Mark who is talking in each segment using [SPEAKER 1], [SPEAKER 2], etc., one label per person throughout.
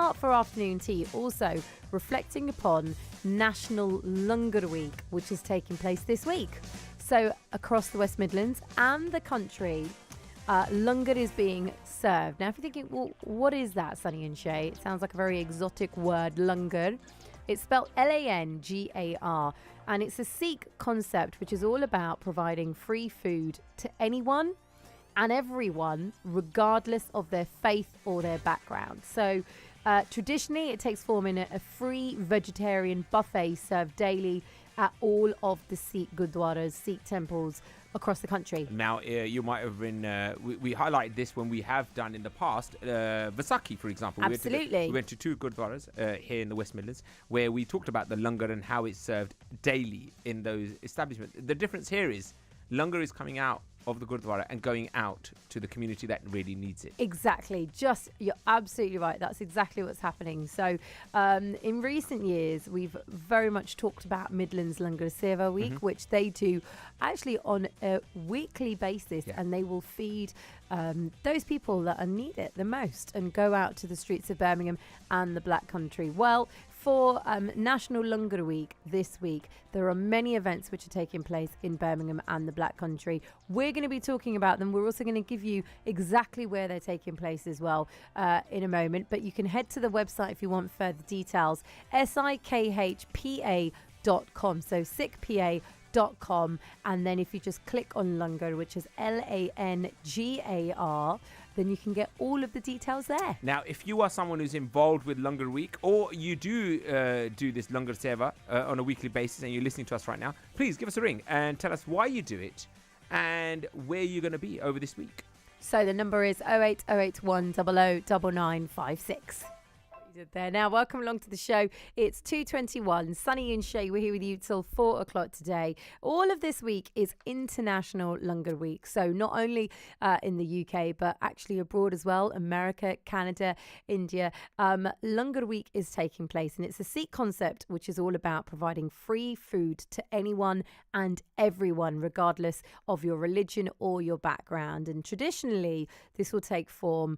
[SPEAKER 1] start for afternoon tea also reflecting upon National Langar Week, which is taking place this week. So across the West Midlands and the country, Langar is being served. Now, if you're thinking, well, what is that, Sunny and Shay? It sounds like a very exotic word, Langar. It's spelled Langar, and it's a Sikh concept which is all about providing free food to anyone and everyone, regardless of their faith or their background. So traditionally, it takes form in a free vegetarian buffet served daily at all of the Sikh gurdwaras, Sikh temples across the country.
[SPEAKER 2] Now, you might have been, we highlighted this when we have done in the past, Vaisakhi, for example.
[SPEAKER 1] Absolutely.
[SPEAKER 2] We went to two gurdwaras here in the West Midlands where we talked about the langar and how it's served daily in those establishments. The difference here is langar is coming out of the gurdwara and going out to the community that really needs it.
[SPEAKER 1] Exactly. You're absolutely right. That's exactly what's happening. So in recent years, we've very much talked about Midlands Langar Seva Week, which they do actually on a weekly basis, and they will feed those people that need it the most and go out to the streets of Birmingham and the Black Country. Well, for National Langar Week this week, there are many events which are taking place in Birmingham and the Black Country. We're going to be talking about them. We're also going to give you exactly where they're taking place as well in a moment. But you can head to the website if you want further details, sikhpa.com. So SikhPA.com, and then if you just click on Langar, which is Langar, then you can get all of the details there.
[SPEAKER 2] Now, if you are someone who's involved with Langar Week, or you do do this Langar Seva on a weekly basis and you're listening to us right now, please give us a ring and tell us why you do it and where you're going to be over this week.
[SPEAKER 1] So the number is 08081 009956. There. Now, welcome along to the show. It's 2:21. Sunny and Shay, we're here with you till 4 o'clock today. All of this week is International Langar Week. So not only in the UK, but actually abroad as well, America, Canada, India. Langar Week is taking place, and it's a Sikh concept which is all about providing free food to anyone and everyone, regardless of your religion or your background. And traditionally, this will take form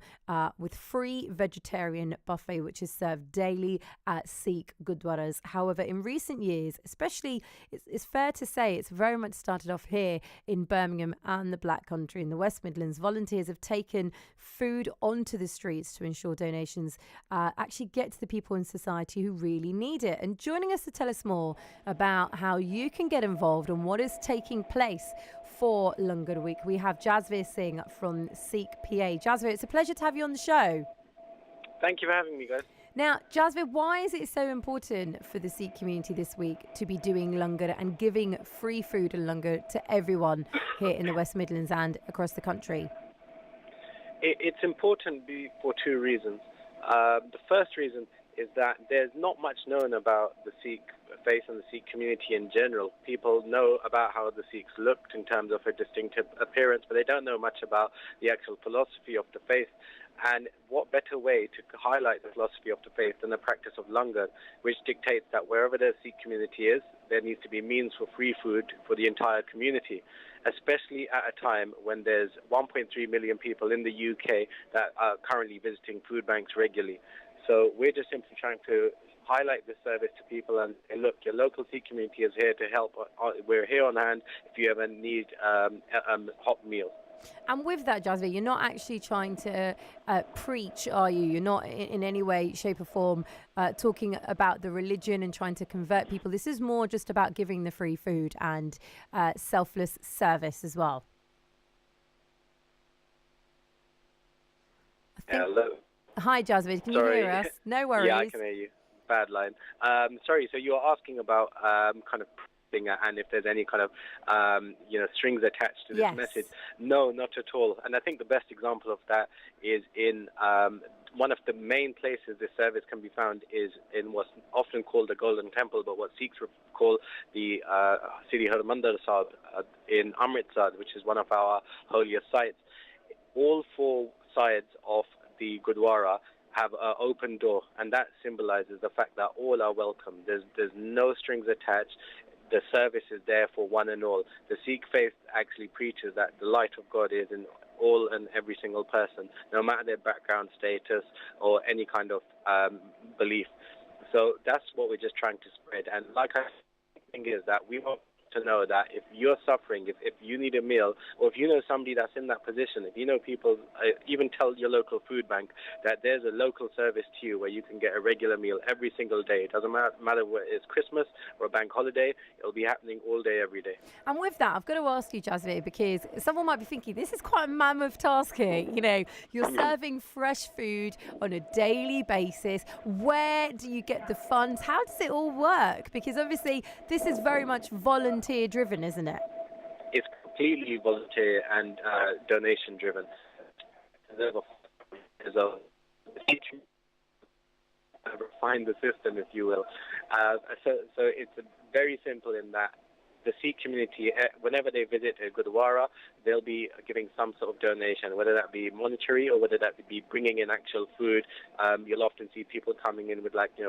[SPEAKER 1] with free vegetarian buffet, which is served daily at Sikh gurdwaras. However, in recent years, especially, it's fair to say it's very much started off here in Birmingham and the Black Country in the West Midlands. Volunteers have taken food onto the streets to ensure donations actually get to the people in society who really need it. And joining us to tell us more about how you can get involved and what is taking place for Langar Week, we have Jasveer Singh from Sikh PA. Jasveer, it's a pleasure to have you on the show.
[SPEAKER 3] Thank you for having me, guys.
[SPEAKER 1] Now, Jasveer, why is it so important for the Sikh community this week to be doing Langar and giving free food and Langar to everyone here in the West Midlands and across the country?
[SPEAKER 3] It's important for two reasons. The first reason is that there's not much known about the Sikh faith and the Sikh community in general. People know about how the Sikhs looked in terms of a distinctive appearance, but they don't know much about the actual philosophy of the faith. And what better way to highlight the philosophy of the faith than the practice of Langar, which dictates that wherever the Sikh community is, there needs to be means for free food for the entire community, especially at a time when there's 1.3 million people in the UK that are currently visiting food banks regularly. So we're just simply trying to highlight this service to people and look, your local Sikh community is here to help. We're here on hand if you ever need hot meals.
[SPEAKER 1] And with that, Jasveer, you're not actually trying to preach, are you? You're not in any way, shape or form talking about the religion and trying to convert people. This is more just about giving the free food and selfless service as well.
[SPEAKER 3] Hello.
[SPEAKER 1] Hi, Jasveer. Can you hear us? No worries.
[SPEAKER 3] Yeah, I can hear you. Bad line. Sorry, so you're asking about kind of and if there's any kind of strings attached to this message. No, not at all. And I think the best example of that is in one of the main places this service can be found is in what's often called the Golden Temple, but what Sikhs call the Sri Harmandir Sahib in Amritsar, which is one of our holiest sites. All four sides of the Gurdwara have an open door, and that symbolizes the fact that all are welcome. There's no strings attached. The service is there for one and all. The Sikh faith actually preaches that the light of God is in all and every single person, no matter their background status or any kind of belief. So that's what we're just trying to spread. And like I think is that we want to know that if you're suffering, if you need a meal, or if you know somebody that's in that position, if you know people, even tell your local food bank that there's a local service to you where you can get a regular meal every single day. It doesn't matter whether it's Christmas or a bank holiday, it'll be happening all day, every day.
[SPEAKER 1] And with that, I've got to ask you, Jasveer, because someone might be thinking, this is quite a mammoth task here. You know, you're serving fresh food on a daily basis. Where do you get the funds? How does it all work? Because obviously this is very much volunteer driven, isn't it?
[SPEAKER 3] It's completely volunteer and donation driven. Refine the system, if you will. So it's very simple in that the Sikh community, whenever they visit a Gurdwara, they'll be giving some sort of donation, whether that be monetary or whether that be bringing in actual food. You'll often see people coming in with bags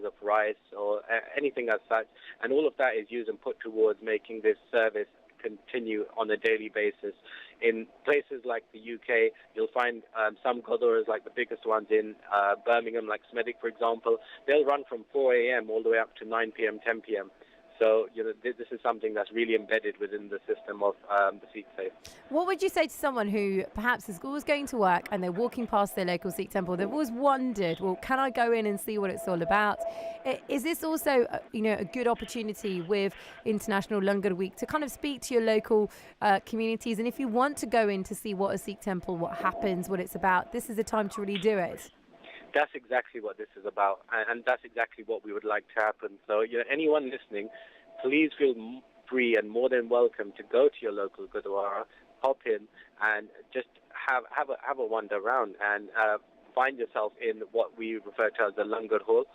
[SPEAKER 3] of rice or anything as such, and all of that is used and put towards making this service continue on a daily basis. In places like the UK, you'll find some Gurdwaras, like the biggest ones in Birmingham, like Smethwick, for example, they'll run from 4 a.m. all the way up to 9 p.m., 10 p.m. So, this is something that's really embedded within the system of the Sikh faith.
[SPEAKER 1] What would you say to someone who perhaps is always going to work and they're walking past their local Sikh temple? They've always wondered, well, can I go in and see what it's all about? Is this also, a good opportunity with International Langar Week to kind of speak to your local communities? And if you want to go in to see what a Sikh temple, what happens, what it's about, this is the time to really do it.
[SPEAKER 3] That's exactly what this is about, and that's exactly what we would like to happen. So, anyone listening, please feel free and more than welcome to go to your local Gurdwara, hop in, and just have a wander around and find yourself in what we refer to as the Langar Hall,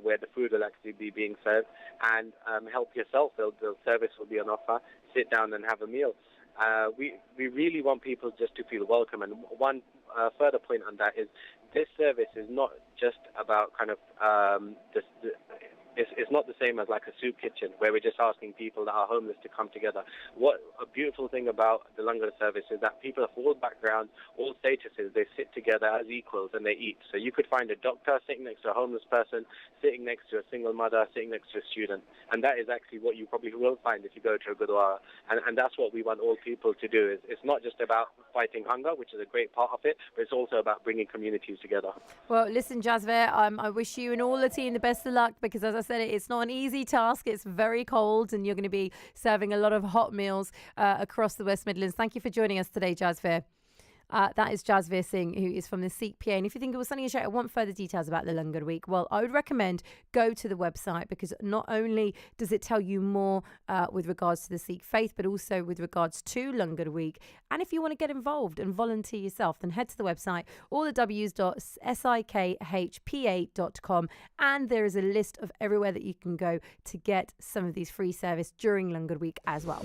[SPEAKER 3] where the food will actually be being served, and help yourself. The service will be on offer. Sit down and have a meal. We really want people just to feel welcome. And one further point on that is this service is not just about kind of it's not the same as like a soup kitchen where we're just asking people that are homeless to come together. What a beautiful thing about the Langar service is that people of all backgrounds, all statuses, they sit together as equals and they eat. So you could find a doctor sitting next to a homeless person, sitting next to a single mother, sitting next to a student. And that is actually what you probably will find if you go to a Gurdwara. And that's what we want all people to do. It's not just about fighting hunger, which is a great part of it, but it's also about bringing communities together.
[SPEAKER 1] Well, listen, Jasveer, I wish you and all the team the best of luck, because as I said, it's not an easy task. It's very cold and you're going to be serving a lot of hot meals across the West Midlands. Thank you for joining us today, Jasveer. That is Jasveer Singh, who is from the Sikh PA. And if you think it was Sunny and Shay, I want further details about the Langar Week, well, I would recommend go to the website, because not only does it tell you more with regards to the Sikh faith, but also with regards to Langar Week. And if you want to get involved and volunteer yourself, then head to the website, all the w's.sikhpa.com, and there is a list of everywhere that you can go to get some of these free service during Langar Week as well.